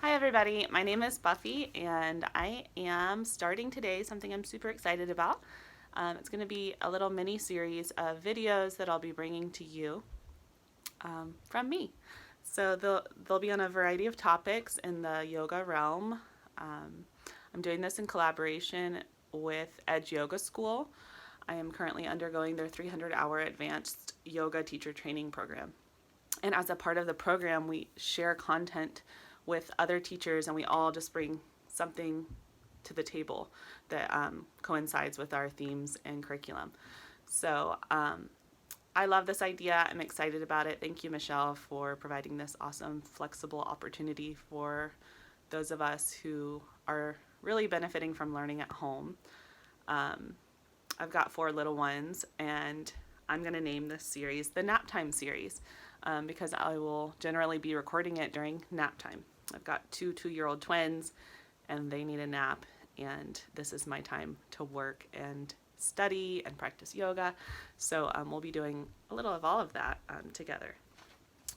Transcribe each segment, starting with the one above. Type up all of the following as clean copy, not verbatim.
Hi everybody, my name is Buffy and I am starting today something I'm super excited about. It's going to be a little mini series of videos that I'll be bringing to you from me. So they'll be on a variety of topics in the yoga realm. Um, I'm doing this in collaboration with Edge Yoga School. I am currently undergoing their 300-hour advanced yoga teacher training program. And as a part of the program, we share content with other teachers and we all just bring something to the table that coincides with our themes and curriculum. So I love this idea. I'm excited about it. Thank you, Michelle, for providing this awesome, flexible opportunity for those of us who are really benefiting from learning at home. Um, I've got 4 little ones, and I'm going to name this series the Nap Time series because I will generally be recording it during nap time. I've got 2 2-year-old twins, and they need a nap, and this is my time to work and study and practice yoga. So we'll be doing a little of all of that together.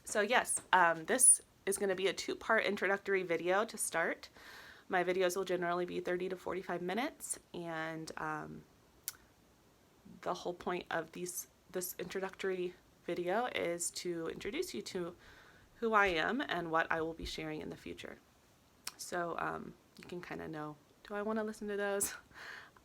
So yes, this is going to be a 2-part introductory video to start. My videos will generally be 30 to 45 minutes, and the whole point of this introductory video is to introduce you to who I am and what I will be sharing in the future. So you can kind of know, do I want to listen to those?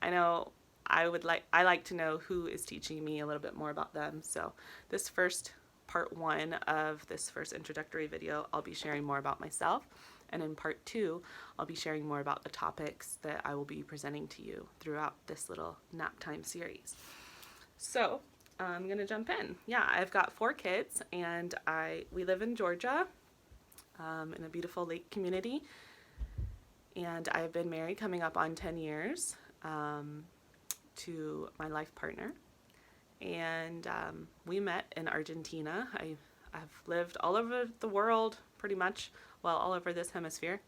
I know I like to know who is teaching me a little bit more about them. So this first part 1 of this first introductory video, I'll be sharing more about myself. And in part 2, I'll be sharing more about the topics that I will be presenting to you throughout this little nap time series. So I'm gonna jump in. Yeah, I've got 4 kids, and we live in Georgia, in a beautiful lake community, and I've been married coming up on 10 years to my life partner, and we met in Argentina. I've lived all over the world, pretty much, well, all over this hemisphere,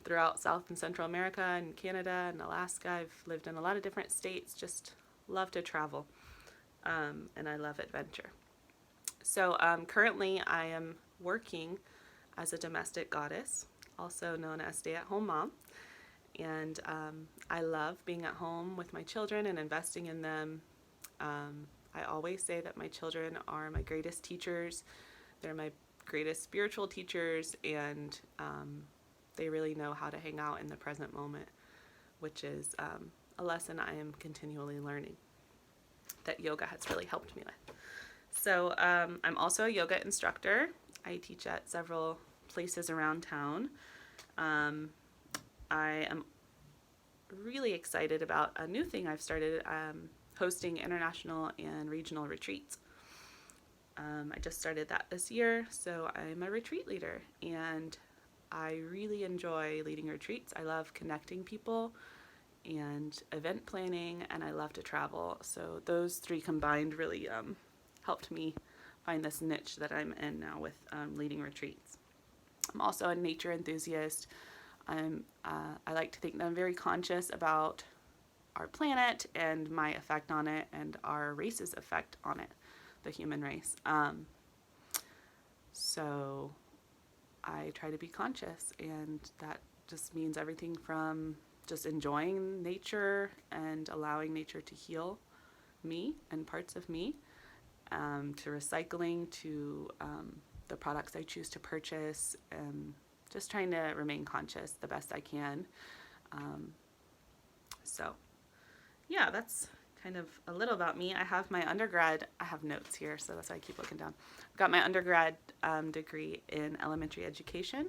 throughout South and Central America and Canada and Alaska. I've lived in a lot of different states, just love to travel, and I love adventure. So currently I am working as a domestic goddess, also known as stay-at-home mom, and I love being at home with my children and investing in them. I always say that my children are my greatest teachers. They're my greatest spiritual teachers, and they really know how to hang out in the present moment, which is a lesson I am continually learning that yoga has really helped me with. So I'm also a yoga instructor. I teach at several places around town. I am really excited about a new thing I've started, hosting international and regional retreats. I just started that this year, so I'm a retreat leader, and I really enjoy leading retreats. I love connecting people and event planning, and I love to travel. So those 3 combined really helped me find this niche that I'm in now with leading retreats. I'm also a nature enthusiast. I like to think that I'm very conscious about our planet and my effect on it and our race's effect on it, the human race. So I try to be conscious, and that just means everything from just enjoying nature and allowing nature to heal me and parts of me, to recycling, to the products I choose to purchase, and just trying to remain conscious the best I can. So yeah, that's kind of a little about me. I have notes here, so that's why I keep looking down. I've got my undergrad degree in elementary education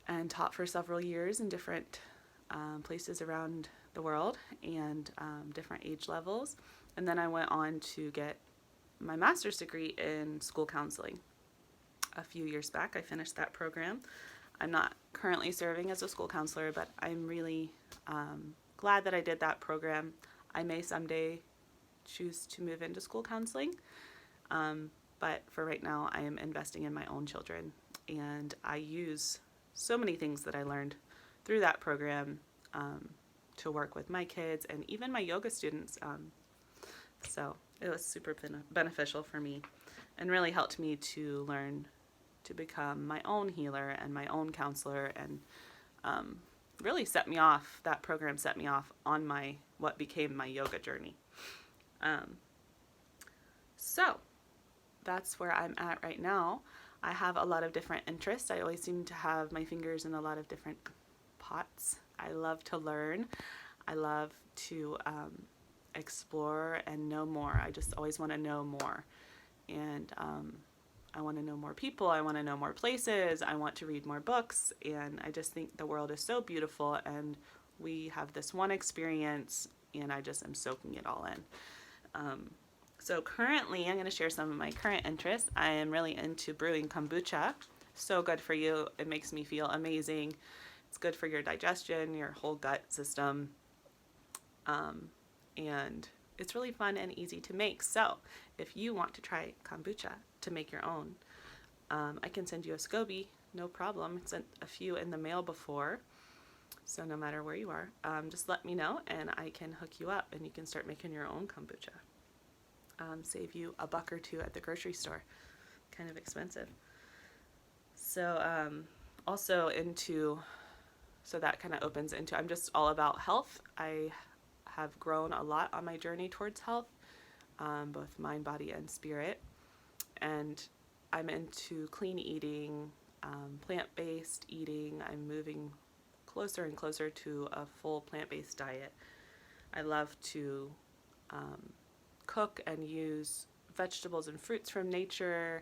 and taught for several years in different places around the world and different age levels. And then I went on to get my master's degree in school counseling. A few years back, I finished that program. I'm not currently serving as a school counselor, but I'm really glad that I did that program. I may someday choose to move into school counseling, but for right now, I am investing in my own children, and I use so many things that I learned through that program to work with my kids and even my yoga students. So it was super beneficial for me and really helped me to learn to become my own healer and my own counselor, and really set me off. That program set me off on what became my yoga journey. So that's where I'm at right now. I have a lot of different interests. I always seem to have my fingers in a lot of different pots. I love to learn. I love to explore and know more. I just always want to know more. And I want to know more people. I want to know more places. I want to read more books. And I just think the world is so beautiful, and we have this one experience, and I just am soaking it all in. So currently, I'm going to share some of my current interests. I am really into brewing kombucha. So good for you. It makes me feel amazing. It's good for your digestion, your whole gut system. And it's really fun and easy to make. So if you want to try kombucha to make your own, I can send you a SCOBY, no problem. I sent a few in the mail before. So no matter where you are, just let me know and I can hook you up and you can start making your own kombucha. Save you $1 or $2 at the grocery store. Kind of expensive. So also so that kind of opens into, I'm just all about health. I have grown a lot on my journey towards health, both mind, body, and spirit. And I'm into clean eating, plant-based eating. I'm moving closer and closer to a full plant-based diet. I love to cook and use vegetables and fruits from nature,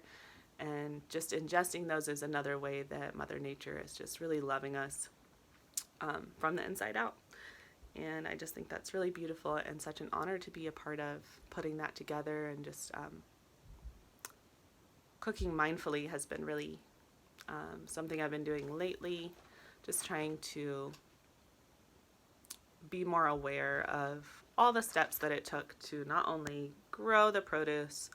and just ingesting those is another way that Mother Nature is just really loving us from the inside out. And I just think that's really beautiful and such an honor to be a part of putting that together. And just cooking mindfully has been really something I've been doing lately, just trying to be more aware of all the steps that it took to not only grow the produce,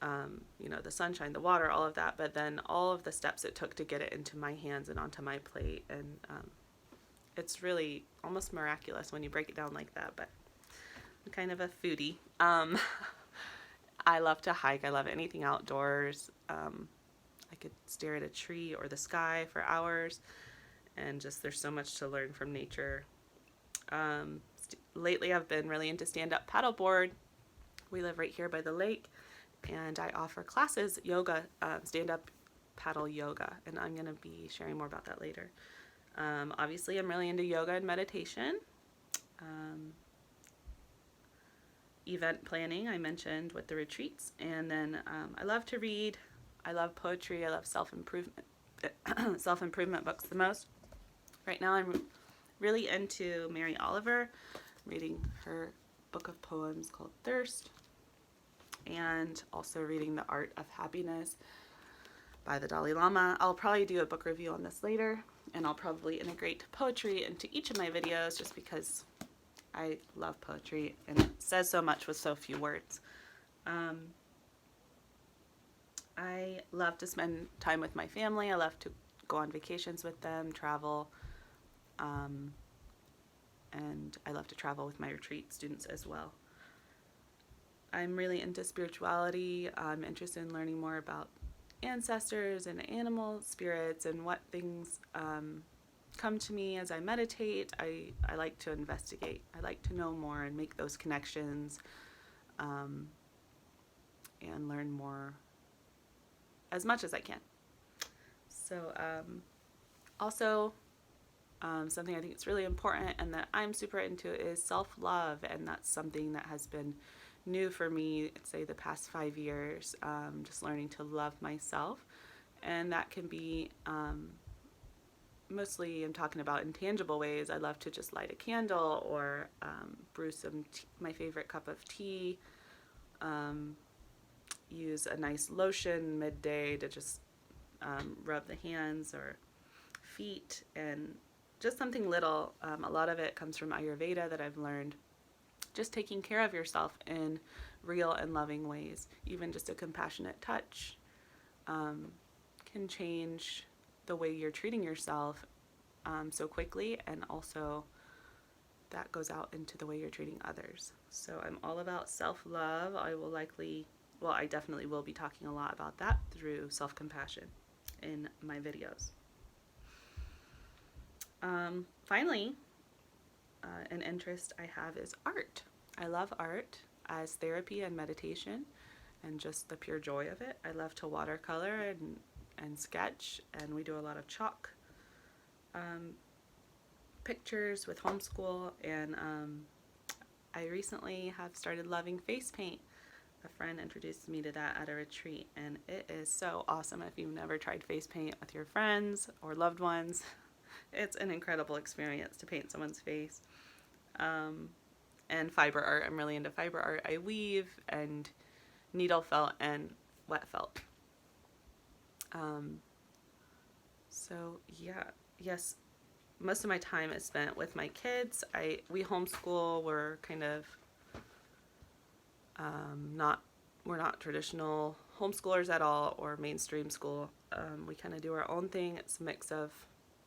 the sunshine, the water, all of that, but then all of the steps it took to get it into my hands and onto my plate. And it's really almost miraculous when you break it down like that, but I'm kind of a foodie. I love to hike. I love anything outdoors. I could stare at a tree or the sky for hours, and just there's so much to learn from nature. Lately I've been really into stand-up paddleboard. We live right here by the lake, and I offer classes, yoga, stand-up paddle yoga, and I'm going to be sharing more about that later. Obviously I'm really into yoga and meditation. Event planning, I mentioned with the retreats, and then I love to read. I love poetry. I love self-improvement books the most. Right now I'm really into Mary Oliver. I'm reading her book of poems called Thirst, and also reading The Art of Happiness by the Dalai Lama. I'll probably do a book review on this later, and I'll probably integrate poetry into each of my videos just because I love poetry and it says so much with so few words. I love to spend time with my family. I love to go on vacations with them, travel, and I love to travel with my retreat students as well. I'm really into spirituality. I'm interested in learning more about ancestors and animal spirits and what things come to me as I meditate. I like to investigate. I like to know more and make those connections, and learn more as much as I can. So also something I think is really important and that I'm super into is self-love, and that's something that has been new for me, say the past 5 years, just learning to love myself. And that can be mostly, I'm talking about intangible ways. I love to just light a candle or brew my favorite cup of tea, use a nice lotion midday to just rub the hands or feet, and just something little. A lot of it comes from Ayurveda that I've learned. Just taking care of yourself in real and loving ways. Even just a compassionate touch can change the way you're treating yourself so quickly, and also that goes out into the way you're treating others. So I'm all about self-love. I will likely well, I definitely will be talking a lot about that through self-compassion in my videos. Finally, an interest I have is art. I love art as therapy and meditation and just the pure joy of it. I love to watercolor and sketch, and we do a lot of chalk pictures with homeschool, and I recently have started loving face paint. A friend introduced me to that at a retreat, and it is so awesome. If you've never tried face paint with your friends or loved ones, it's an incredible experience to paint someone's face. And fiber art. I'm really into fiber art. I weave and needle felt and wet felt. So yeah, yes, most of my time is spent with my kids. We homeschool. We're kind of we're not traditional homeschoolers at all, or mainstream school. We kind of do our own thing. It's a mix of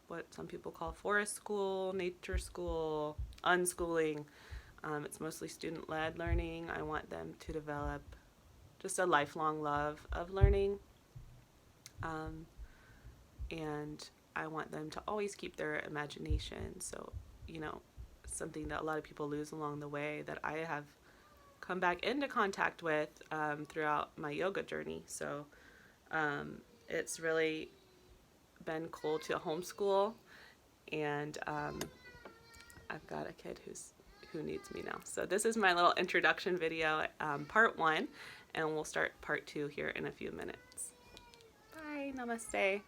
what some people call forest school, nature school, unschooling. It's mostly student-led learning. I want them to develop just a lifelong love of learning. And I want them to always keep their imagination. So, something that a lot of people lose along the way that I have come back into contact with throughout my yoga journey. So it's really been cool to homeschool, and I've got a kid who needs me now. So this is my little introduction video, part 1, and we'll start part 2 here in a few minutes. Bye, namaste.